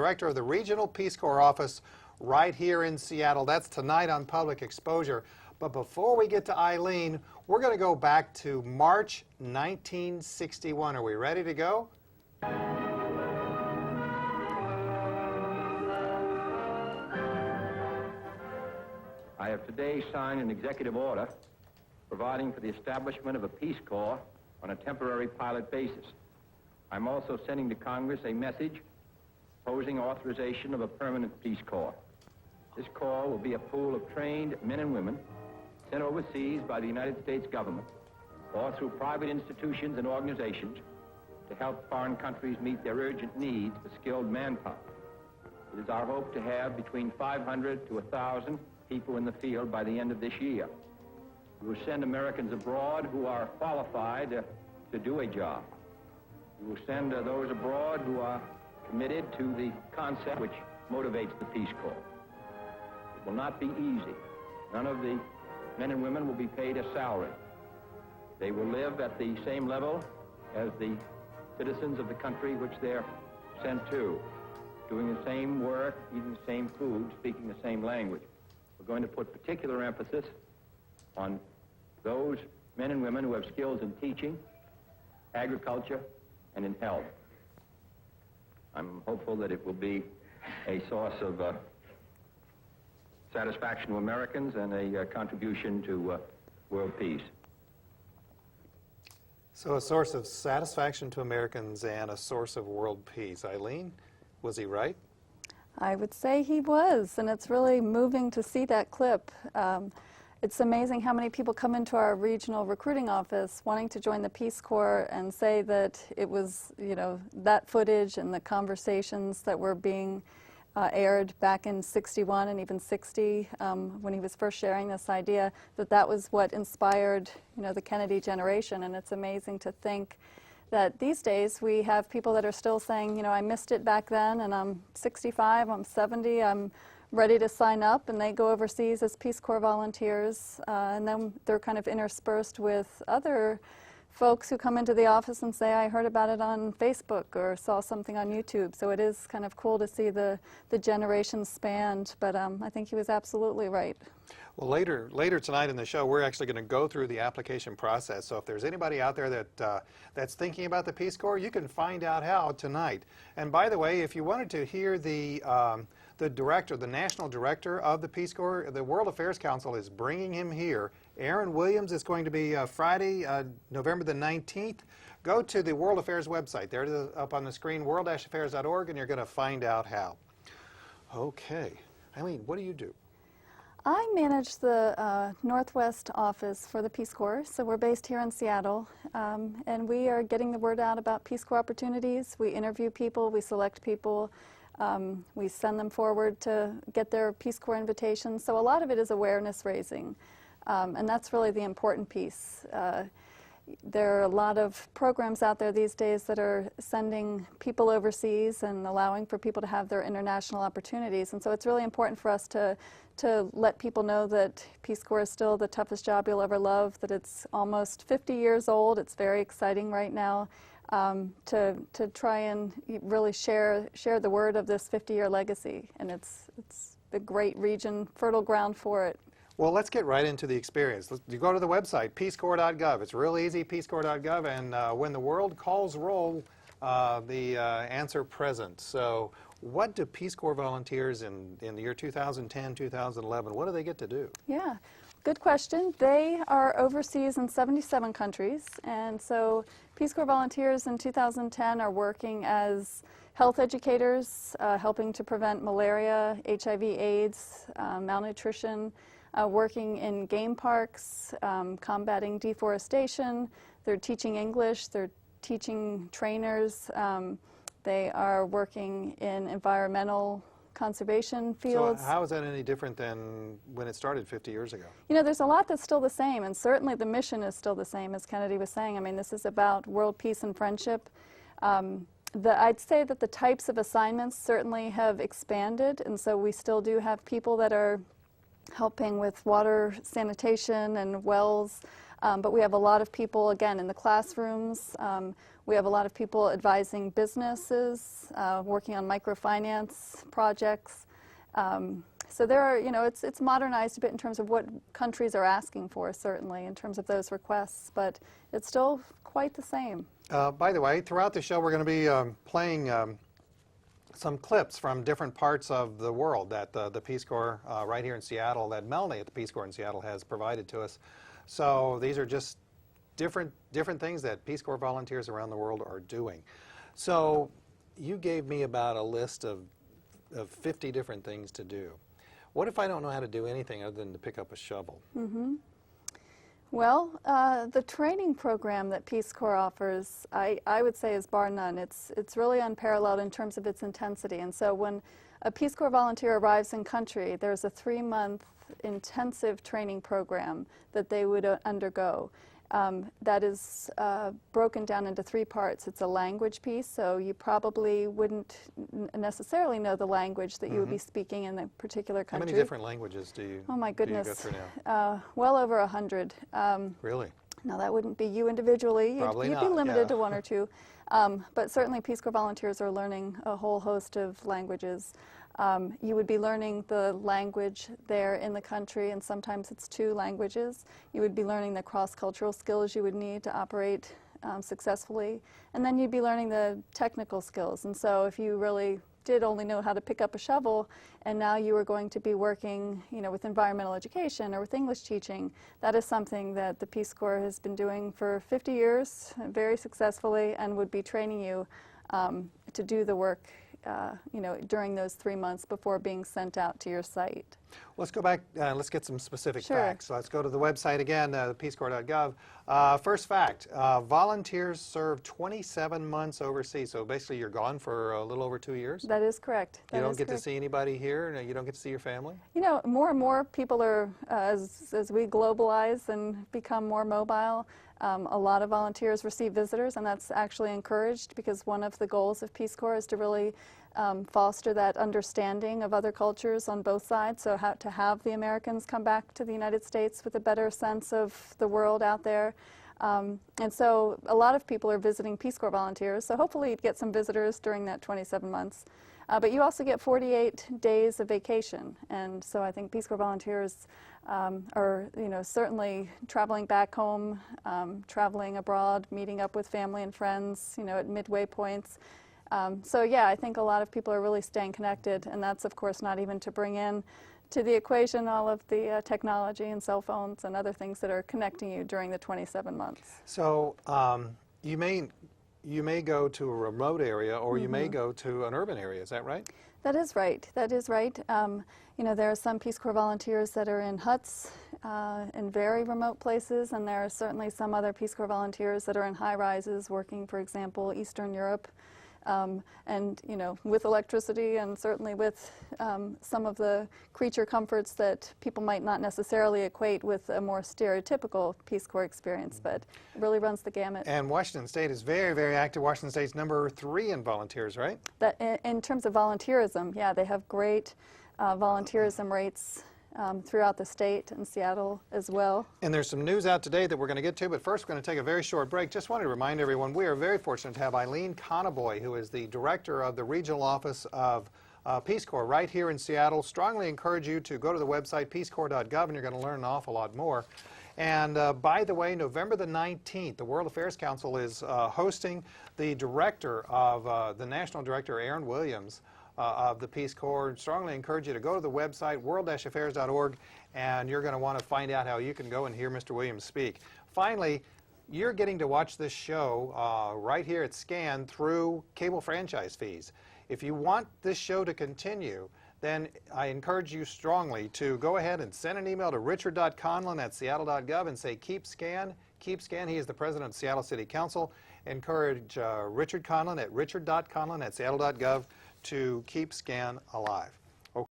Director of the Regional Peace Corps Office right here in Seattle. That's tonight on Public Exposure. But before we get to Eileen, we're going to go back to March 1961. Are we ready to go? I have today signed an executive order providing for the establishment of a Peace Corps on a temporary pilot basis. I'm also sending to Congress a message proposing authorization of a permanent Peace Corps. This Corps will be a pool of trained men and women sent overseas by the United States government or through private institutions and organizations to help foreign countries meet their urgent needs for skilled manpower. It is our hope to have between 500 to 1,000 people in the field by the end of this year. We will send Americans abroad who are qualified to do a job. We will send those abroad who are committed to the concept which motivates the Peace Corps. It will not be easy. None of the men and women will be paid a salary. They will live at the same level as the citizens of the country which they're sent to, doing the same work, eating the same food, speaking the same language. We're going to put particular emphasis on those men and women who have skills in teaching, agriculture, and in health. I'm hopeful that it will be a source of satisfaction to Americans and a contribution to world peace. So a source of satisfaction to Americans and a source of world peace. Eileen, was he right? I would say he was, and it's really moving to see that clip. It's amazing how many people come into our regional recruiting office wanting to join the Peace Corps and say that it was, you know, that footage and the conversations that were being aired back in '61 and even '60 when he was first sharing this idea, that was what inspired, you know, the Kennedy generation. And it's amazing to think that these days we have people that are still saying, you know, I missed it back then, and I'm 65, I'm 70, I'm ready to sign up, and they go overseas as Peace Corps volunteers, and then they're kind of interspersed with other folks who come into the office and say, I heard about it on Facebook or saw something on YouTube. So it is kind of cool to see the generations spanned, but I think he was absolutely right. Well, later tonight in the show, we're actually going to go through the application process. So if there's anybody out there that's thinking about the Peace Corps, you can find out how tonight. And by the way, if you wanted to hear the director, the national director of the Peace Corps, the World Affairs Council is bringing him here. Aaron Williams is going to be Friday, November the 19th. Go to the World Affairs website. There it is up on the screen, world-affairs.org, and you're going to find out how. Okay. Eileen, what do you do? I manage the Northwest office for the Peace Corps, so we're based here in Seattle, and we are getting the word out about Peace Corps opportunities. We interview people, we select people, we send them forward to get their Peace Corps invitations. So a lot of it is awareness raising, and that's really the important piece. There are a lot of programs out there these days that are sending people overseas and allowing for people to have their international opportunities. And so it's really important for us to let people know that Peace Corps is still the toughest job you'll ever love, that it's almost 50 years old. It's very exciting right now to try and really share the word of this 50-year legacy. And it's a great region, fertile ground for it. Well, let's get right into the experience. You go to the website, peacecorps.gov. It's real easy, peacecorps.gov, and when the world calls roll, the answer present. So what do Peace Corps volunteers in the year 2010, 2011, what do they get to do? Yeah, good question. They are overseas in 77 countries, and so Peace Corps volunteers in 2010 are working as health educators, helping to prevent malaria, HIV/AIDS, malnutrition, working in game parks, combating deforestation. They're teaching English, they're teaching trainers, they are working in environmental conservation fields. So how is that any different than when it started 50 years ago? You know, there's a lot that's still the same, and certainly the mission is still the same, as Kennedy was saying. I mean, this is about world peace and friendship. I'd say that the types of assignments certainly have expanded, and so we still do have people that are helping with water sanitation and wells. But we have a lot of people, again, in the classrooms. We have a lot of people advising businesses, working on microfinance projects. So there are, it's modernized a bit in terms of what countries are asking for, certainly, in terms of those requests, but it's still quite the same. By the way, throughout the show, we're going to be playing some clips from different parts of the world that the Peace Corps right here in Seattle, that Melanie at the Peace Corps in Seattle has provided to us. So these are just different things that Peace Corps volunteers around the world are doing. So you gave me about a list of 50 different things to do. What if I don't know how to do anything other than to pick up a shovel? Mm-hmm. Well, the training program that Peace Corps offers, I would say, is bar none. It's really unparalleled in terms of its intensity. And so when a Peace Corps volunteer arrives in country, there's a 3-month intensive training program that they would undergo. That is broken down into 3 parts. It's a language piece, so you probably wouldn't necessarily know the language that you would be speaking in the particular country. How many different languages do you, oh my goodness. do you go through now? Well over 100. Really? No, that wouldn't be you individually. Probably you'd not, be limited yeah. to 1 or 2. But certainly Peace Corps volunteers are learning a whole host of languages. You would be learning the language there in the country, and sometimes it's 2 languages. You would be learning the cross-cultural skills you would need to operate successfully, and then you'd be learning the technical skills. And so if you really did only know how to pick up a shovel, and now you were going to be working, with environmental education or with English teaching, that is something that the Peace Corps has been doing for 50 years very successfully, and would be training you to do the work during those 3 months before being sent out to your site. Let's go back, let's get some specific Sure. facts. So let's go to the website again, peacecorps.gov. First fact, volunteers serve 27 months overseas. So basically you're gone for a little over 2 years? That is correct. You don't get to see anybody here? You don't get to see your family? More and more people are, as we globalize and become more mobile, a lot of volunteers receive visitors, and that's actually encouraged, because one of the goals of Peace Corps is to really foster that understanding of other cultures on both sides, so to have the Americans come back to the United States with a better sense of the world out there. And so a lot of people are visiting Peace Corps volunteers, so hopefully you'd get some visitors during that 27 months. But you also get 48 days of vacation, and so I think Peace Corps volunteers are, certainly traveling back home, traveling abroad, meeting up with family and friends, at midway points. So yeah, I think a lot of people are really staying connected, and that's of course not even to bring in to the equation all of the technology and cell phones and other things that are connecting you during the 27 months. So you may go to a remote area, or you may go to an urban area. Is that right? That is right. That is right. There are some Peace Corps volunteers that are in huts in very remote places, and there are certainly some other Peace Corps volunteers that are in high-rises working, for example, Eastern Europe, and with electricity, and certainly with some of the creature comforts that people might not necessarily equate with a more stereotypical Peace Corps experience, but it really runs the gamut. And Washington State is very, very active. Washington State's #3 in volunteers, right? That in terms of volunteerism, yeah, they have great volunteerism rates throughout the state, and Seattle as well. And there's some news out today that we're going to get to, but first we're going to take a very short break. Just wanted to remind everyone, we are very fortunate to have Eileen Conoboy, who is the director of the regional office of Peace Corps right here in Seattle. Strongly encourage you to go to the website peacecorps.gov, and you're going to learn an awful lot more. And by the way, November the 19th, the World Affairs Council is hosting the director of, the National Director, Aaron Williams, of the Peace Corps. Strongly encourage you to go to the website, world-affairs.org, and you're going to want to find out how you can go and hear Mr. Williams speak. Finally, you're getting to watch this show right here at SCAN through cable franchise fees. If you want this show to continue, then I encourage you strongly to go ahead and send an email to richard.conlon@seattle.gov and say, keep SCAN, keep SCAN. He is the president of Seattle City Council. Encourage Richard Conlon at richard.conlon@seattle.gov to keep SCAN alive.